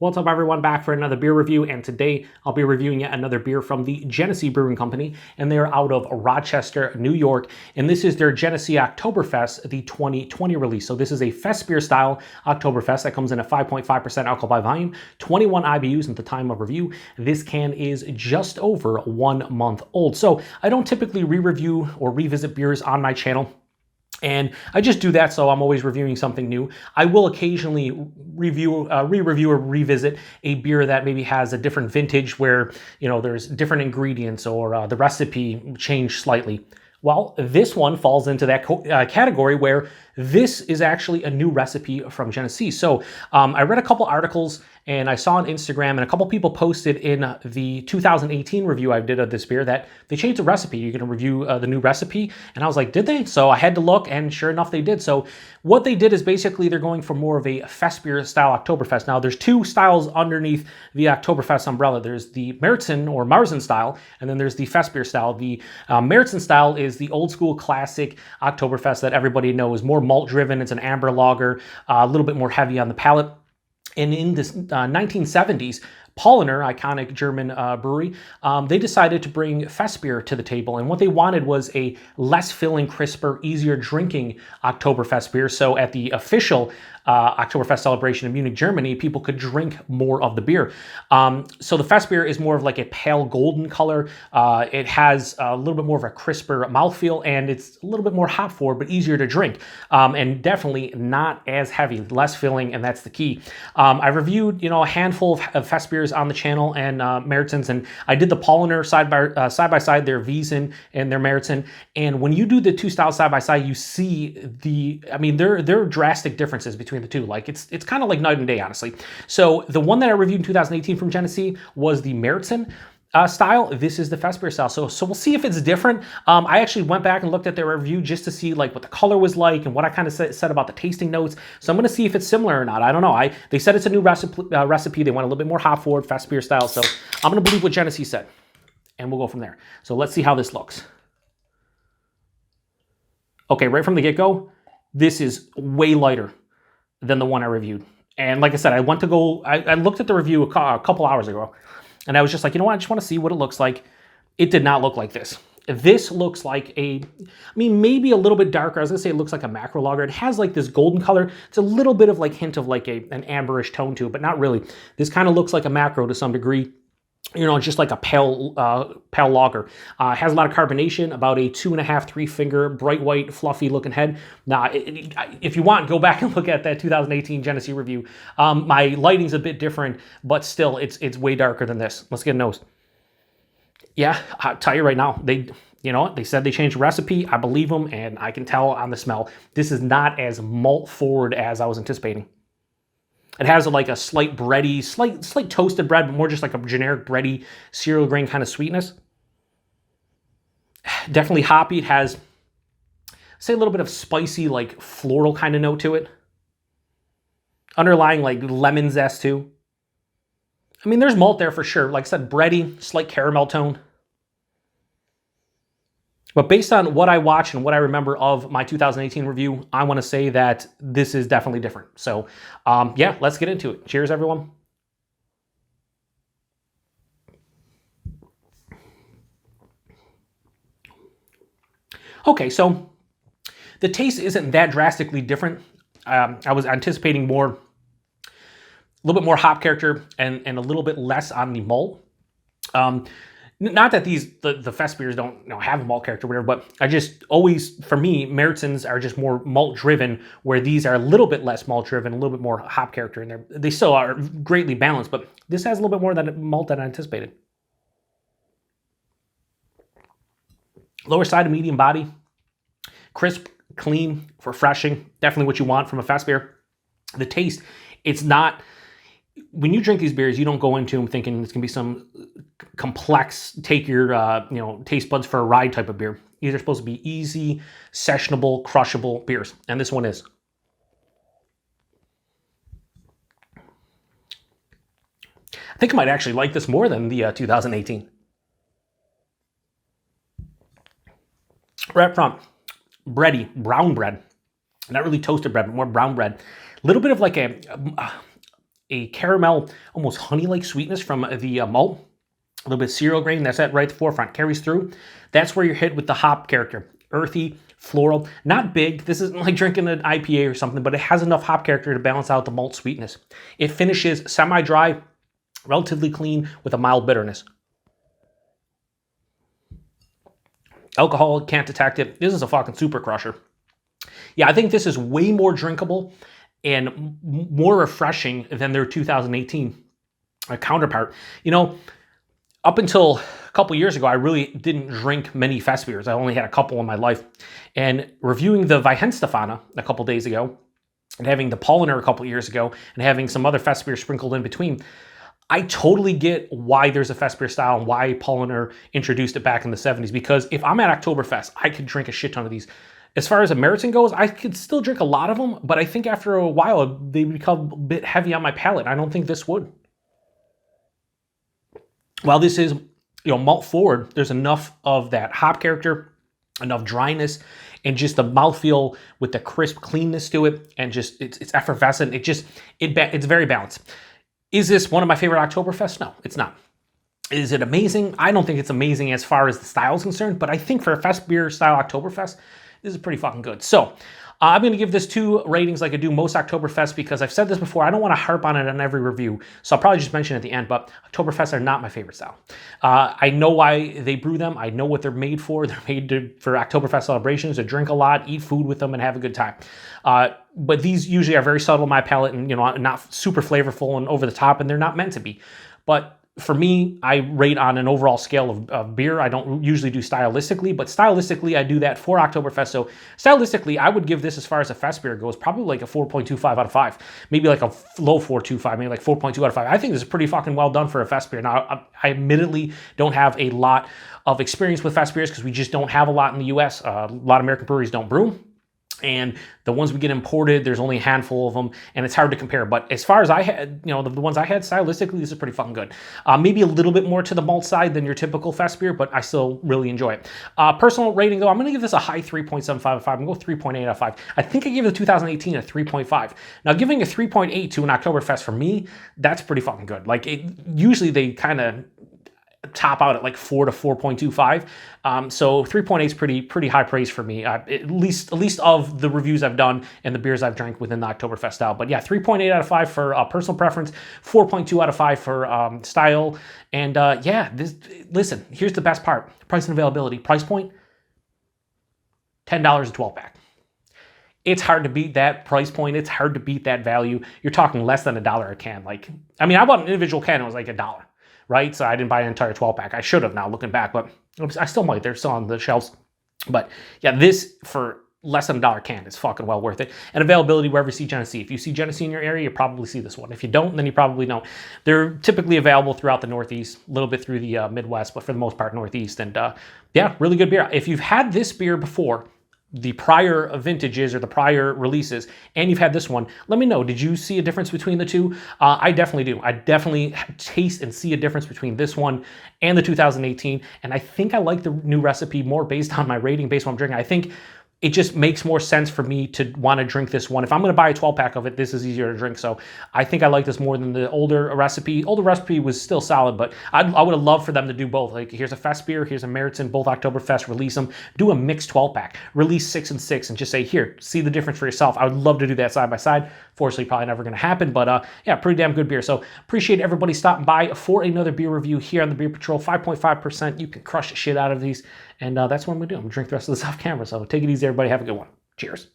What's up everyone, back for another beer review, and today I'll be reviewing yet another beer from the Genesee Brewing Company, and they're out of Rochester, New York, and this is their Genesee Oktoberfest, the 2020 release. So this is a Festbier-style Oktoberfest that comes in at 5.5% alcohol by volume, 21 IBUs at the time of review. This can is just over 1 month old. So I don't typically re-review or revisit beers on my channel, and I just do that so I'm always reviewing something new. I will occasionally re-review or revisit a beer that maybe has a different vintage where, you know, there's different ingredients or the recipe changed slightly. Well, this one falls into that category where this is actually a new recipe from Genesee. So I read a couple articles and I saw on Instagram, and a couple people posted in the 2018 review I did of this beer that they changed the recipe. You're going to review the new recipe. And I was like, did they? So I had to look, and sure enough, they did. So what they did is basically they're going for more of a Festbier-style Oktoberfest. Now, there's two styles underneath the Oktoberfest umbrella. There's the Märzen-style, and then there's the Festbier-style. The Märzen-style is the old school classic Oktoberfest that everybody knows, more malt driven. It's an amber lager, a little bit more heavy on the palate. And in the 1970s, Paulaner, iconic German brewery, they decided to bring Festbier to the table. And what they wanted was a less filling, crisper, easier drinking Oktoberfest beer. So at the official Oktoberfest celebration in Munich, Germany, people could drink more of the beer. So the Festbier is more of like a pale golden color. It has a little bit more of a crisper mouthfeel, and it's a little bit more hop forward, but easier to drink. And definitely not as heavy, less filling, and that's the key. I've reviewed, a handful of Festbiers on the channel and Märzens, and I did the Paulaner side by side, their Wiesen and their Märzen. And when you do the two styles side by side, you see there are drastic differences between the two. Like it's kind of like night and day, honestly. So the one that I reviewed in 2018 from Genesee was the Märzen style. This is the Festbier style. So we'll see if it's different. I actually went back and looked at their review just to see like what the color was like and what I kind of said about the tasting notes. So I'm going to see if it's similar or not. I don't know. They said it's a new recipe. They want a little bit more hop forward, Festbier style. So I'm going to believe what Genesee said, and we'll go from there. So let's see how this looks. Okay, right from the get-go, this is way lighter than the one I reviewed. And like I said, I looked at the review a couple hours ago, and I was just like, you know what, I just want to see what it looks like. It did not look like this. This looks like maybe a little bit darker. I was gonna say it looks like a macro lager. It has like this golden color. It's a little bit of like hint of like an amberish tone to it, but not really. This kind of looks like a macro to some degree. Just like a pale lager. Has a lot of carbonation, about a 2.5, 3 finger, bright white, fluffy looking head. Now, if you want, go back and look at that 2018 Genesee review. My lighting's a bit different, but still, it's way darker than this. Let's get a nose. Yeah, I'll tell you right now, they said they changed the recipe. I believe them, and I can tell on the smell. This is not as malt forward as I was anticipating. It has like a slight bready, slight toasted bread, but more just like a generic bready cereal grain kind of sweetness. Definitely hoppy. It has, say, a little bit of spicy, like floral kind of note to it. Underlying like lemon zest too. There's malt there for sure. Like I said, bready, slight caramel tone. But based on what I watched and what I remember of my 2018 review, I want to say that this is definitely different. So yeah, let's get into it. Cheers, everyone. Okay, so the taste isn't that drastically different. I was anticipating a little bit more hop character and a little bit less on the malt. Not that the Festbiers don't have a malt character or whatever, but I just always, for me, Märzens are just more malt driven, where these are a little bit less malt driven, a little bit more hop character in there. They still are greatly balanced, but this has a little bit more than malt than I anticipated. Lower side of medium body, crisp, clean, refreshing, definitely what you want from a Festbier. The taste, it's not, when you drink these beers, you don't go into them thinking it's going to be some complex, take your taste buds for a ride type of beer. These are supposed to be easy, sessionable, crushable beers, and this one is. I think I might actually like this more than the 2018. Right up front, bready, brown bread. Not really toasted bread, but more brown bread. A little bit of like a caramel, almost honey-like sweetness from the malt. A little bit of cereal grain, that's at right at the forefront, carries through. That's where you're hit with the hop character. Earthy, floral, not big. This isn't like drinking an IPA or something, but it has enough hop character to balance out the malt sweetness. It finishes semi-dry, relatively clean, with a mild bitterness. Alcohol, can't detect it. This is a fucking super crusher. Yeah, I think this is way more drinkable and more refreshing than their 2018 counterpart. You know, up until a couple years ago, I really didn't drink many fest beers. I only had a couple in my life. And reviewing the Weihenstephaner a couple days ago, and having the Paulaner a couple years ago, and having some other fest beers sprinkled in between, I totally get why there's a Festbier style and why Paulaner introduced it back in the 70s. Because if I'm at Oktoberfest, I could drink a shit ton of these. As far as a Märzen goes, I could still drink a lot of them, but I think after a while, they become a bit heavy on my palate. I don't think this would. While this is, malt forward, there's enough of that hop character, enough dryness, and just the mouthfeel with the crisp cleanness to it, and just it's effervescent. It's very balanced. Is this one of my favorite Oktoberfests? No, it's not. Is it amazing? I don't think it's amazing as far as the style is concerned, but I think for a Festbier-style Oktoberfest, this is pretty fucking good. So I'm going to give this 2 ratings like I do most Oktoberfest, because I've said this before. I don't want to harp on it on every review, so I'll probably just mention it at the end, but Oktoberfests are not my favorite style. I know why they brew them. I know what they're made for. They're made for Oktoberfest celebrations, to drink a lot, eat food with them, and have a good time. But these usually are very subtle in my palate and, not super flavorful and over the top, and they're not meant to be. But for me, I rate on an overall scale of beer. I don't usually do stylistically, but stylistically, I do that for Oktoberfest. So stylistically, I would give this, as far as a fest beer goes, probably like a 4.25 out of 5. Maybe like a low 4.25, maybe like 4.2 out of 5. I think this is pretty fucking well done for a fest beer. Now, I admittedly don't have a lot of experience with fest beers, because we just don't have a lot in the U.S. A lot of American breweries don't brew. And the ones we get imported, there's only a handful of them, and it's hard to compare. But as far as I had, the ones I had, stylistically, this is pretty fucking good. Maybe a little bit more to the malt side than your typical fest beer, but I still really enjoy it. Personal rating, though, I'm going to give this a high 3.75 out of 5. I'm going to go 3.8 out of 5. I think I gave the 2018 a 3.5. Now, giving a 3.8 to an Oktoberfest, for me, that's pretty fucking good. Like, usually they kind of top out at like 4 to 4.25. So 3.8 is pretty high praise for me, at least of the reviews I've done and the beers I've drank within the Oktoberfest style. But yeah, 3.8 out of 5 for personal preference, 4.2 out of 5 for style. And listen, here's the best part: price and availability. Price point, $10 a 12-pack. It's hard to beat that price point. It's hard to beat that value. You're talking less than $1 a can. I bought an individual can, it was like $1. Right? So I didn't buy an entire 12-pack. I should have now, looking back, but I still might. They're still on the shelves. But yeah, this for less than $1 can is fucking well worth it. And availability wherever you see Genesee. If you see Genesee in your area, you probably see this one. If you don't, then you probably don't. They're typically available throughout the Northeast, a little bit through the Midwest, but for the most part, Northeast. And yeah, really good beer. If you've had this beer before, the prior vintages or the prior releases, and you've had this one, let me know. Did you see a difference between the two? I definitely do. I definitely taste and see a difference between this one and the 2018. And I think I like the new recipe more based on my rating, based on what I'm drinking. I think it just makes more sense for me to want to drink this one. If I'm going to buy a 12-pack of it, this is easier to drink. So I think I like this more than the older recipe. Older recipe was still solid, but I would have loved for them to do both. Like, here's a fest beer, here's a Märzen, both Oktoberfest, release them. Do a mixed 12-pack. Release 6 and 6 and just say, here, see the difference for yourself. I would love to do that side by side. Fortunately, probably never going to happen, but yeah, pretty damn good beer. So appreciate everybody stopping by for another beer review here on the Beer Patrol. 5.5%. You can crush the shit out of these. And that's what I'm going to do. I'm going to drink the rest of this off camera. So take it easy, everybody. Have a good one. Cheers.